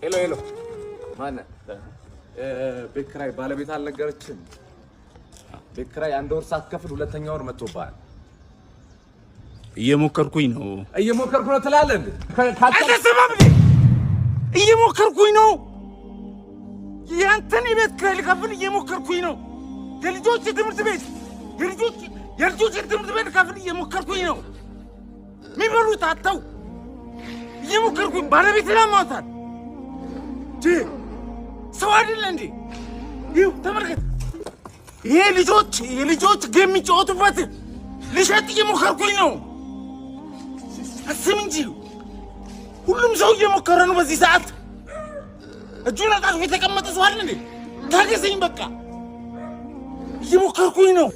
ሄሎ ማነህ? ቤት ኪራይ ባለቤት አልነገረችም? ቤት ኪራይ አንድ ወር ሳትከፍል ሁለተኛ ወር መጥቶብሃል። እየሞከርኩኝ ነው ትላለህ እንዴ? አትሰማም እንዴ? እየሞከርኩኝ ነው። ያንተን የቤት ኪራይ ልከፍል እየሞከርኩኝ ነው። የልጆች ትምህርት ቤት ልከፍል እየሞከርኩኝ ነው። የሚበሉት አጥተው እየሞከርኩኝ ባለቤት ላማታል። ሰው አይደለ እንዴ? ይኸው ተመልከት። ይሄ የልጆች ጌም የሚጫወቱበት ልሸጥ እየሞከርኩኝ ነው። አስብ እንጂ ሁሉም ሰው እየሞከረ ነው በዚህ ሰዓት። እጁን አጣጥፎ የተቀመጠ ሰው አለ እንዴ? ታገሰኝ በቃ። እየሞከርኩኝ ነው።